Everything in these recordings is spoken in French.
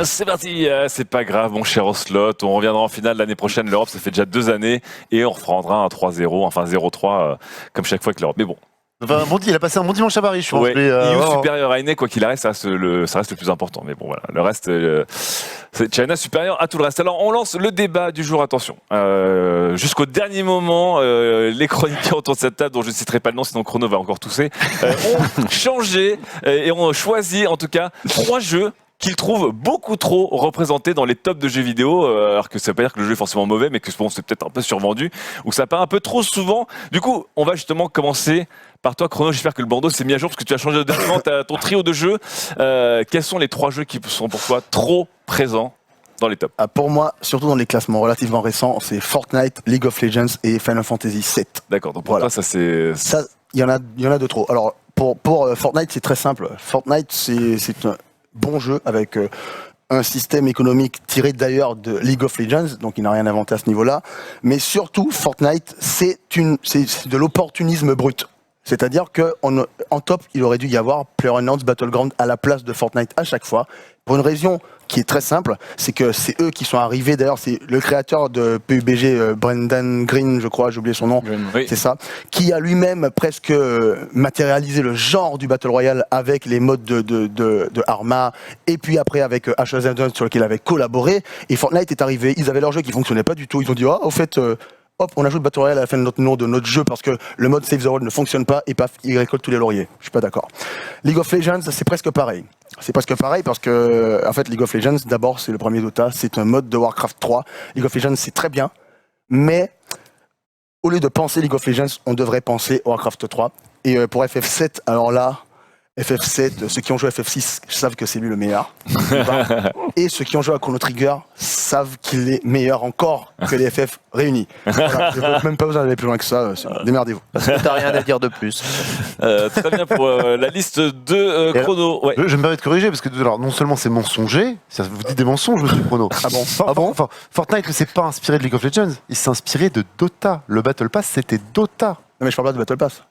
C'est parti, c'est pas grave mon cher Ocelot, on reviendra en finale l'année prochaine, l'Europe ça fait déjà 2 années et on reprendra un 3-0, enfin 0-3 comme chaque fois que l'Europe, mais bon. Enfin, il a passé un bon dimanche à Paris, je pense. Ouais, EU supérieur à Ine, quoi qu'il arrive, ça reste le plus important. Mais bon, voilà, le reste, c'est China supérieur à tout le reste. Alors, on lance le débat du jour, attention. Jusqu'au dernier moment, les chroniqueurs autour de cette table, dont je ne citerai pas le nom, sinon Chrono va encore tousser, ont changé et ont choisi, en tout cas, 3 jeux qu'ils trouvent beaucoup trop représentés dans les tops de jeux vidéo, alors que ça veut pas dire que le jeu est forcément mauvais, mais que bon, c'est peut-être un peu survendu, ou ça part un peu trop souvent. Du coup, on va justement commencer par toi, Chrono. J'espère que le bandeau s'est mis à jour, parce que tu as changé dernièrement ton trio de jeux. Quels sont les 3 jeux qui sont pour toi trop présents dans les tops? Pour moi, surtout dans les classements relativement récents, c'est Fortnite, League of Legends et Final Fantasy VII. D'accord, donc pour toi, ça c'est... Ça, il y en a de trop. Alors, pour Fortnite, c'est très simple. Fortnite, c'est un bon jeu avec un système économique tiré d'ailleurs de League of Legends, donc il n'a rien inventé à ce niveau-là. Mais surtout, Fortnite, c'est de l'opportunisme brut. C'est-à-dire qu'en top, il aurait dû y avoir PlayerUnknown's Battleground à la place de Fortnite à chaque fois, pour une raison qui est très simple, c'est que c'est eux qui sont arrivés, d'ailleurs c'est le créateur de PUBG, Brendan Green, je crois, j'ai oublié son nom, oui. C'est ça, qui a lui-même presque matérialisé le genre du Battle Royale avec les modes de Arma, et puis après avec H1Z1 sur lequel il avait collaboré, et Fortnite est arrivé, ils avaient leur jeu qui fonctionnait pas du tout, ils ont dit, au fait... hop, on ajoute le Battle Royale à la fin de notre nom de notre jeu parce que le mode Save the World ne fonctionne pas et paf, il récolte tous les lauriers. Je suis pas d'accord. League of Legends, c'est presque pareil. C'est presque pareil parce que, en fait, League of Legends, d'abord, c'est le premier Dota, c'est un mode de Warcraft 3. League of Legends, c'est très bien, mais au lieu de penser League of Legends, on devrait penser Warcraft 3. Et pour FF7, alors là, FF7, ceux qui ont joué à FF6 savent que c'est lui le meilleur. Et ceux qui ont joué à Chrono Trigger savent qu'il est meilleur encore que les FF réunis. Voilà, je n'ai même pas besoin d'aller plus loin que ça, démerdez-vous. Parce que t'as rien à dire de plus. Très bien pour la liste de Chrono. Ouais. Je me permets de corriger parce que alors, non seulement c'est mensonger, ça vous dit des mensonges, monsieur Chrono. Ah bon Enfin, Fortnite ne s'est pas inspiré de League of Legends, il s'est inspiré de Dota. Le Battle Pass, c'était Dota. Non mais je parle pas de Battle Pass.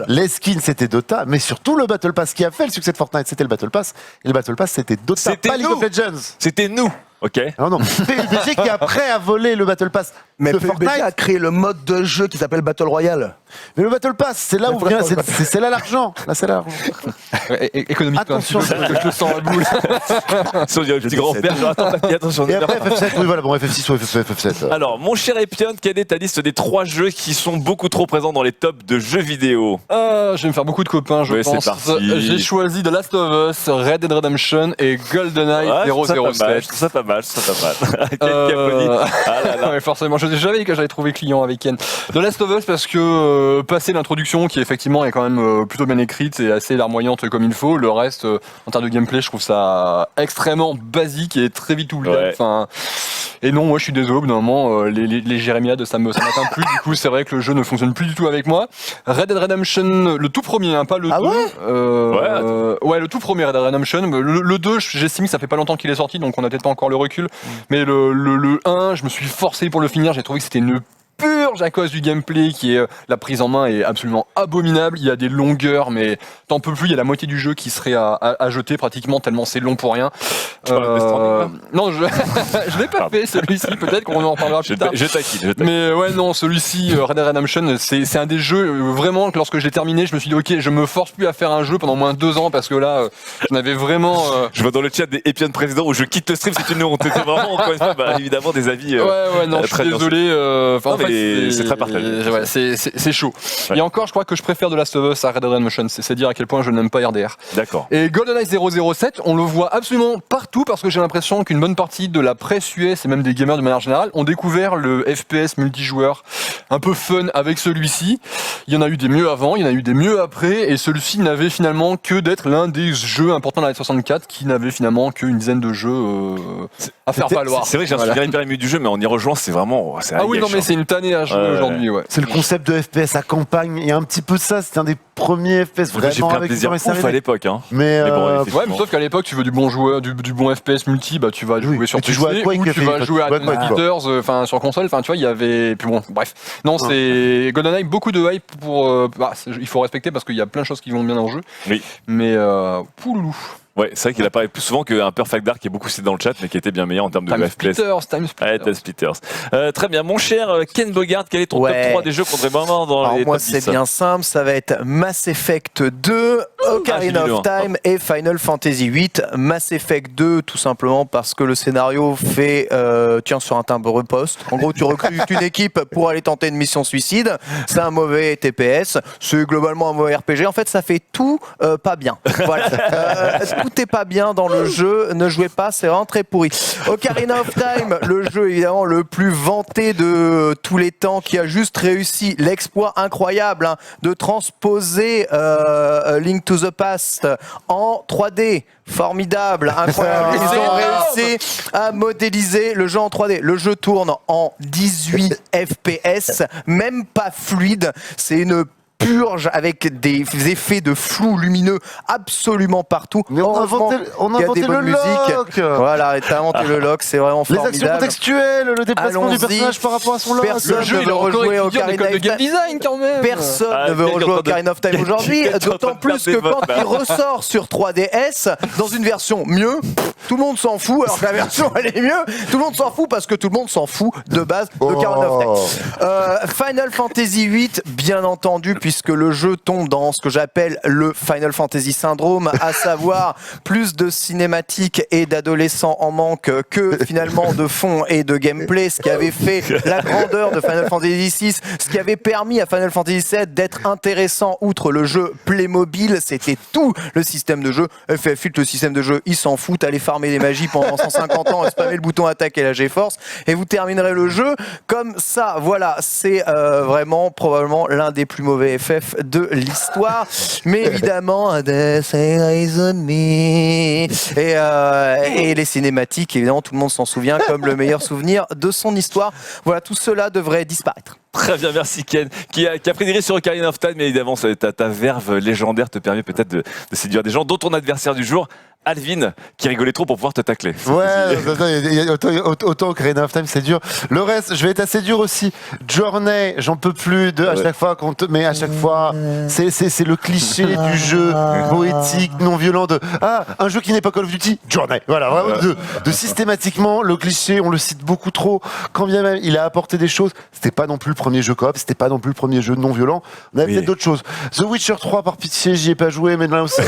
Les skins, c'était Dota, mais surtout le Battle Pass qui a fait le succès de Fortnite, c'était le Battle Pass. Et le Battle Pass, c'était Dota, pas League of Legends. C'était nous. Ok. Non, PUBG qui après a volé le Battle Pass. Mais de PUBG a créé le mode de jeu qui s'appelle Battle Royale. Mais le Battle Pass, c'est là où vient, c'est là l'argent. Là, c'est là l'argent. Économiquement, attention, je sens la boule. Ça, on dirait le petit grand-père. Attention. Et après FF7, oui, voilà, bon, FF6 ou FF7. Alors, mon cher Epion, quelle est ta liste des 3 jeux qui sont beaucoup trop présents dans les tops de jeux vidéo? Je vais me faire beaucoup de copains, je pense. C'est parti. J'ai choisi The Last of Us, Red Dead Redemption et GoldenEye 007. Ça pas mal. Ouais, forcément, je savais que j'allais trouver client avec Ken. The Last of Us parce que passer l'introduction qui effectivement est quand même plutôt bien écrite et assez larmoyante comme il faut, le reste en termes de gameplay je trouve ça extrêmement basique et très vite oubliable. Ouais. Enfin, et non, moi je suis désolé, au bout d'un moment les jérémiades ça m'atteint plus, du coup c'est vrai que le jeu ne fonctionne plus du tout avec moi. Red Dead Redemption, le tout premier, pas le 2. Ouais, le tout premier Red Dead Redemption. Le 2, j'estime que ça fait pas longtemps qu'il est sorti, donc on a peut-être pas encore le recul. Mais le 1, je me suis forcé pour le finir, j'ai trouvé que c'était une purge à cause du gameplay qui est la prise en main est absolument abominable, il y a des longueurs mais t'en peux plus, il y a la moitié du jeu qui serait à jeter pratiquement tellement c'est long pour rien. Non, je l'ai pas fait celui-ci, peut-être qu'on en parlera plus tard. Je taquine. Mais ouais non, celui-ci Red Dead Redemption, c'est un des jeux vraiment que lorsque je l'ai terminé, je me suis dit OK, je me force plus à faire un jeu pendant moins de 2 ans parce que là j'en avais vraiment Je vois dans le chat des Epion présidents où je quitte le stream, c'est une honte. C'était vraiment encore une fois évidemment des avis ouais non, je suis désolé c'est très partagé. Ouais, c'est chaud. Ouais. Et encore, je crois que je préfère The Last of Us à Red Dead Redemption. C'est dire à quel point je n'aime pas RDR. D'accord. Et GoldenEye 007, on le voit absolument partout parce que j'ai l'impression qu'une bonne partie de la presse US et même des gamers de manière générale ont découvert le FPS multijoueur un peu fun avec celui-ci. Il y en a eu des mieux avant, il y en a eu des mieux après, et celui-ci n'avait finalement que d'être l'un des jeux importants de la 64 qui n'avait finalement qu'une dizaine de jeux à faire valoir. C'est vrai que j'ai un souvenir hyper ému du jeu, mais en y rejoint, c'est vraiment. Oui, non, mais c'est une tannée à jouer aujourd'hui, ouais. C'est le concept de FPS à campagne, et un petit peu ça, c'est un des premiers FPS vraiment j'ai pris un avec plaisir ouf à l'époque. Hein. Mais bon, ouais, mais sauf qu'à l'époque, tu veux du bon joueur, du bon FPS multi, bah tu vas jouer sur PC, ou tu vas jouer à Tomb Raiders, enfin sur console, enfin tu vois, il y avait. Puis bon, bref. Non, c'est GoldenEye, beaucoup de hype pour. Il faut respecter parce qu'il y a plein de choses qui vont bien dans le jeu. Oui. Mais pouloulou. Ouais, c'est vrai qu'il apparaît plus souvent qu'un Perfect Dark qui est beaucoup cité dans le chat, mais qui était bien meilleur en termes de Time FPS. Time Ouais, Time Splitters. Très bien, mon cher Ken Bogart, quel est ton top 3 des jeux qu'on devrait vraiment dans Alors les moi top 10? c'est bien simple, ça va être Mass Effect 2, Ocarina j'ai of lu un. Time et Final Fantasy 8. Mass Effect 2 tout simplement parce que le scénario fait tient sur un timbre poste. En gros tu recrutes une équipe pour aller tenter une mission suicide, c'est un mauvais TPS, c'est globalement un mauvais RPG. En fait ça fait tout pas bien. Voilà. Tout est pas bien dans le jeu, ne jouez pas, c'est vraiment très pourri. Ocarina of Time, le jeu évidemment le plus vanté de tous les temps, qui a juste réussi l'exploit incroyable de transposer Link to the Past en 3D. Formidable, incroyable. Ils ont réussi à modéliser le jeu en 3D. Le jeu tourne en 18 FPS, même pas fluide. C'est une purge avec des effets de flou lumineux absolument partout. Mais on a Heureusement inventé qu'il y a des le bonnes musiques. lock. Voilà, t'as inventé le lock, c'est vraiment Les formidable. actions contextuelles, le déplacement du Allons-y. personnage par rapport à son lock. Personne Le jeu, ne il veut a encore rejouer étudié en Ocarina école de of game Time. design quand même. Personne Ah, ne veut quelqu'un rejouer est en train de- Ocarina of Time aujourd'hui, quelqu'un est en train d'autant de plus perdre des que votes, quand là. il ressort sur 3DS dans une version mieux, tout le monde s'en fout, alors que la version elle est mieux, tout le monde s'en fout parce que tout le monde s'en fout de base d'Ocarina of Time. Final Fantasy VIII, bien entendu, puisque le jeu tombe dans ce que j'appelle le Final Fantasy syndrome, à savoir plus de cinématiques et d'adolescents en manque que finalement de fond et de gameplay, ce qui avait fait la grandeur de Final Fantasy VI, ce qui avait permis à Final Fantasy VII d'être intéressant outre le jeu Playmobil, c'était tout le système de jeu. FF8, le système de jeu, ils s'en foutent, allez farmer des magies pendant 150 ans, spammer le bouton attaque et la GeForce, et vous terminerez le jeu comme ça. Voilà, c'est vraiment probablement l'un des plus mauvais FF de l'histoire, mais évidemment, Death Eyes on Me et les cinématiques, évidemment, tout le monde s'en souvient comme le meilleur souvenir de son histoire. Voilà, tout cela devrait disparaître. Très bien, merci Ken, qui a pris des risques sur Ocarina of Time, mais évidemment, ta verve légendaire te permet peut-être de séduire des gens, dont ton adversaire du jour, Alvin, qui rigolait trop pour pouvoir te tacler. Ouais, autant Ocarina of Time, c'est dur. Le reste, je vais être assez dur aussi. Journey, j'en peux plus de à chaque fois mais à chaque fois, c'est le cliché du jeu poétique, non violent de un jeu qui n'est pas Call of Duty, Journey. Voilà, vraiment de systématiquement le cliché, on le cite beaucoup trop. Quand bien même il a apporté des choses, c'était pas non plus le premier jeu coop, c'était pas non plus le premier jeu non violent. On avait peut-être d'autres choses. The Witcher 3, par pitié, j'y ai pas joué, mais là aussi,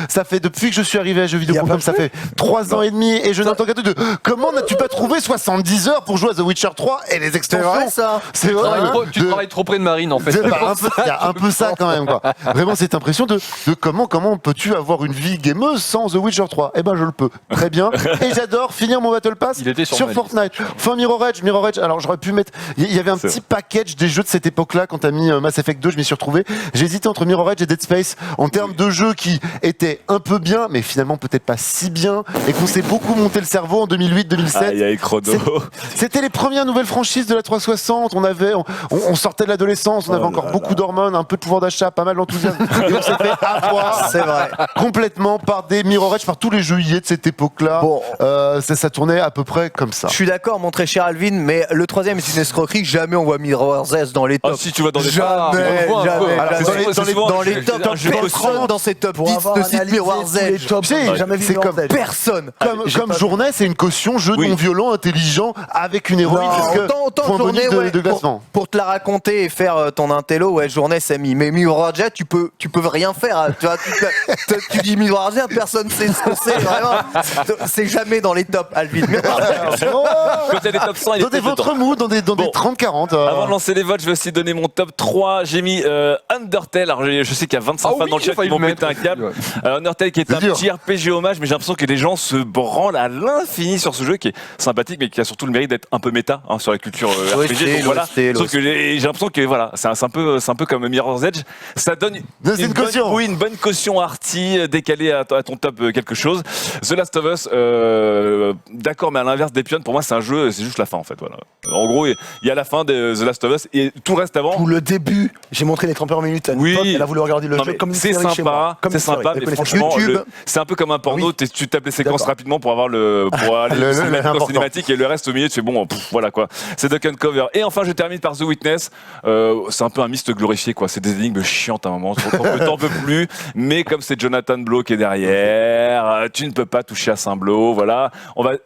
ça fait depuis que je suis arrivé à jeux.video.com, ça fait 3 ans et demi et je n'entends qu'un truc de comment n'as-tu pas trouvé 70 heures pour jouer à The Witcher 3 et les extensions? C'est vrai, ça. C'est vrai. Tu travailles trop près de Marine en fait. Il y a un peu ça quand même, quoi. Vraiment cette impression de comment peux-tu avoir une vie gameuse sans The Witcher 3? Eh ben je le peux, très bien. Et j'adore finir mon Battle Pass Il était sur sur Fortnite. Enfin Mirror Edge, alors j'aurais pu mettre, il y avait un petit package des jeux de cette époque-là. Quand t'as mis Mass Effect 2, je m'y suis retrouvé. J'ai hésité entre Mirror Edge et Dead Space en termes de jeux qui étaient un peu bien, mais finalement peut-être pas si bien, et qu'on s'est beaucoup monté le cerveau en 2008-2007. Il y a Chrono. C'était les premières nouvelles franchises de la 360. On sortait de l'adolescence, on avait encore beaucoup d'hormones, un peu de pouvoir d'achat, pas mal d'enthousiasme. Et on s'est fait avoir, C'est vrai. complètement par des Mirror Edge, par tous les jeux IA de cette époque-là. Bon. Ça tournait à peu près comme ça. Je suis d'accord, mon très cher Alvin, mais le troisième est une escroquerie. Jamais on voit Mirror's Edge dans les Ah tops. si tu vas dans les Jamais, on le voit un peu. jamais. Alors, jamais. Dans les tops, un jeu personne dans ces top 10 ne cite Mirror's Edge. Tu sais, jamais vu c'est comme Personne. comme journée, c'est une caution jeu non violent, intelligent, avec une héroïne. Non, parce que autant point journée, bonus ouais, de classement. pour te la raconter et faire ton intello, ouais, journée, c'est mis. Mais Mirror's Edge, tu peux rien faire. Hein. Tu vois, tu dis Mirror's Edge, personne sait ce que c'est, vraiment. C'est jamais dans les tops, Alvin. Quand il y a des top 100, il Dans était des dedans. ventres mous, dans des Bon. 30-40. Avant de lancer les votes, je vais aussi donner mon top 3. J'ai mis Undertale. Alors, je sais qu'il y a 25 fans dans le chat qui vont péter un câble. Undertale qui est un dur. petit RPG hommage, mais j'ai l'impression que les gens se branlent à l'infini sur ce jeu qui est sympathique, mais qui a surtout le mérite d'être un peu méta sur la culture RPG. Donc voilà. Sauf que j'ai l'impression que voilà, c'est un peu comme Mirror's Edge. Ça donne une caution. une bonne caution arty, décalée à ton top quelque chose. The Last of Us, d'accord, mais à l'inverse d'Epion, pour moi c'est un jeu, c'est juste la fin en fait. Voilà. En gros, il y a la fin de The Last of Us et tout le reste avant. Tout le début, j'ai montré les 30 premières minutes à une Oui. pote, elle a voulu regarder le Non, jeu mais comme une c'est série chez moi. sympa, c'est sympa, mais franchement, YouTube. c'est un peu comme un porno. Oui. Tu tapes les séquences D'accord. rapidement pour avoir pour aller l'important. cinématique et le reste au milieu, tu fais bon, voilà quoi. C'est Duck and Cover. Et enfin, je termine par The Witness. C'est un peu un Myst glorifié, quoi. C'est des énigmes chiantes à un moment. T'en peux plus. Mais comme c'est Jonathan Blow qui est derrière, tu ne peux pas toucher à Saint-Blow. Voilà.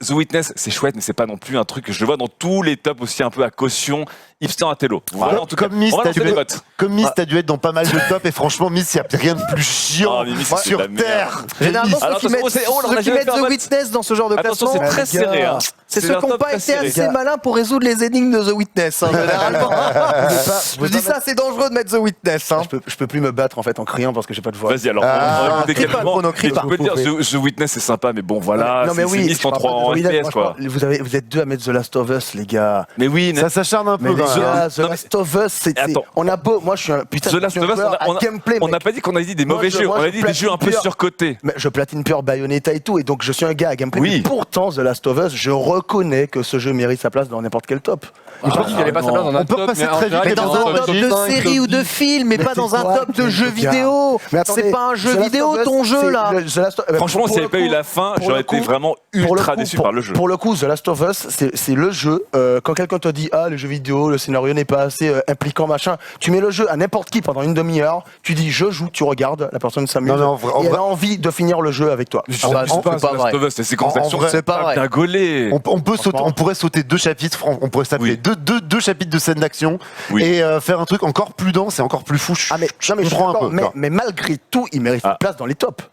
The Witness, c'est chouette, mais c'est pas non plus un truc que je le vois dans tous les tops aussi un peu à caution. Hipster Intello. Voilà, en tout cas, Comme Myst, on va t'as lancer dû, les votes. comme Myst, t'as dû être dans pas mal de tops et franchement, Myst, il n'y a rien de plus chiant Ah, mais Myst, c'est sur de la merde. Terre. Généralement, Alors, ceux qui attention, mettent, ceux qui mettent The vote. Witness dans ce genre de Attention, classement, c'est très les gars, serré. Hein. c'est ceux un qui n'ont top pas très été serré. assez malins pour résoudre les énigmes de The Witness. Hein, généralement. Je pouvez dis pas ça, c'est dangereux de mettre The Witness. Hein. Je peux plus me battre en fait en criant parce que j'ai pas de voix. Vas-y, alors, Ah, on va écouter crie pas, calmement. Chrono, crie Mais pas. tu peux dire, The Witness, c'est sympa, mais bon, voilà. Non mais c'est oui, Myst en je parle 3 pas en de The Witness, FPS, moi, je quoi. parle- vous êtes deux à mettre The Last of Us, les gars. Mais oui, Ça s'acharne un peu. Mais les quand même. gars, The Non, mais- Last of Us, c'est. Attends. On a beau. Moi, je suis un putain The Last of Us, gameplay. on n'a mec. pas dit qu'on avait dit des Moi, mauvais je- jeux, moi, on a je dit des jeux un peu platine pure. surcotés. Mais je platine pure Bayonetta et tout, et donc je suis un gars à gameplay. Oui. Mais pourtant, The Last of Us, je reconnais que ce jeu mérite sa place dans n'importe quel top. Je pense qu'il avait pas sa place dans un On peut top, passer mais en très vite, général, mais dans dans un un top top De 5, série top ou de 10. film, mais pas dans un top de jeux vidéo. Mais attendez, C'est pas un jeu The Last vidéo of Us, ton jeu c'est là. The Last of- Franchement, pour s'il n'y le avait pas eu coup- la fin, pour j'aurais le été coup- vraiment pour le ultra coup, déçu pour- par le jeu. Pour le coup, The Last of Us, c'est le jeu. Quand quelqu'un te dit ah le jeu vidéo, le scénario n'est pas assez impliquant machin, tu mets le jeu à n'importe qui pendant une demi-heure, tu dis je joue, tu regardes, la personne s'amuse Non, mais en vrai- et elle a envie de finir le jeu avec toi. Je Ah bah, sais pas, c'est pas The vrai. Last of Us, c'est quand En vrai, c'est pas vrai. T'as gaulé. On pourrait sauter 2 chapitres, on pourrait s'appeler Oui. deux chapitres de scène d'action Oui. et faire un truc encore plus dense et encore plus fou. Ah mais, non, mais je suis comprends un d'accord, peu. mais, quoi. mais malgré tout, il mérite Ah. une place dans les tops.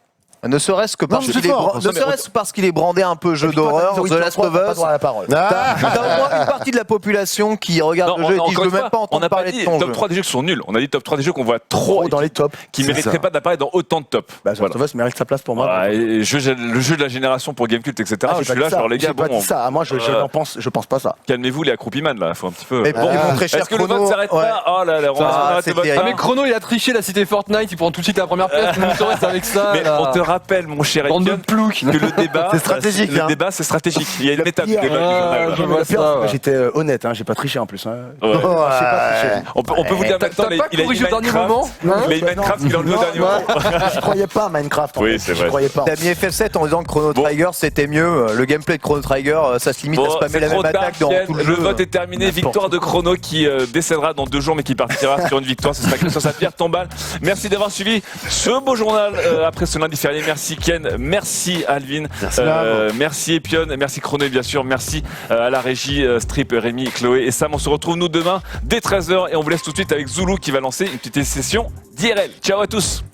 Ne serait-ce que parce Non, qu'il c'est est, fort. ne serait-ce parce qu'il est brandé un peu jeu Et puis toi, d'horreur, t'as dit, The Last of t'as pas Us. droit à la parole. Ah T'as au moins une partie de la population qui regarde le jeu et dit je veux même pas on entendre n'a pas parler dit de ton top jeu. 3 des jeux qui sont nuls. On a dit top 3 des jeux qu'on voit trop et dans les tops. qui C'est mériteraient ça. pas d'apparaître dans autant de top. Bah, The Last of Us mérite sa place pour moi. Voilà, et le jeu de la génération pour Gamecult, etc. Ah, je j'ai suis pas là, dit ça. genre les gars, J'ai pas bon, dit ça. Moi, je pense pas ça. calmez-vous les accroupimans là, faut un petit peu. Mais bon, mon très cher Est-ce que le Chrono, vote s'arrête ouais. là? Oh là là, on Ça, arrête c'est le vote terrible. là. Ah mais Chrono il a triché la cité Fortnite, il prend tout de suite la première place, nous on reste avec ça. Mais là. on te rappelle, mon cher Bande de Etienne, ploucs. que le débat, C'est stratégique, Le hein. débat, c'est stratégique. Il y a une étape du pire, débat du ah, journal. je là. vois Le pire, ça, c'est que ouais. j'étais honnête, j'ai pas triché en plus. Ouais. J'ai pas triché. On peut vous dire T'as maintenant, pas il a corrigé mis au dernier Minecraft. moment Il a mis Minecraft, il a enlevé au dernier moment. Je croyais pas à Minecraft. en Oui, fait. c'est Je vrai. croyais pas. T'as mis FF7 en disant que Chrono Bon. Trigger c'était mieux. Le gameplay de Chrono Trigger, ça se limite à Bon, spammer c'est la trop même tard, attaque dans Ken. tout le Le jeu. vote est terminé. Victoire de Chrono qui décédera dans 2 jours, mais qui partira sur une victoire. Ce sera sur sa pierre tombale. Merci d'avoir suivi ce beau journal après ce lundi férié. Merci Ken, merci Alvin, merci Epion, merci Chrono et bien sûr merci à la régie Strip, Rémi, Chloé et Sam. On se retrouve nous demain dès 13h et on vous laisse tout de suite avec Zulu qui va lancer une petite session d'IRL. Ciao à tous.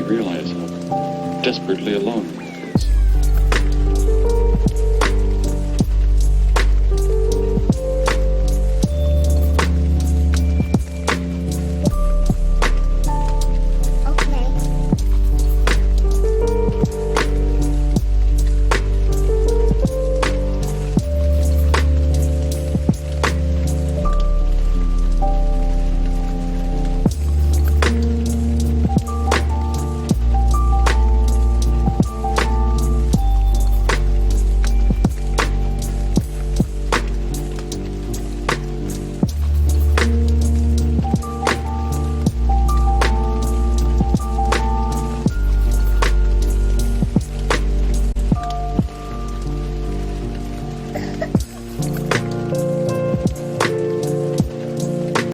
you realize how desperately alone he is.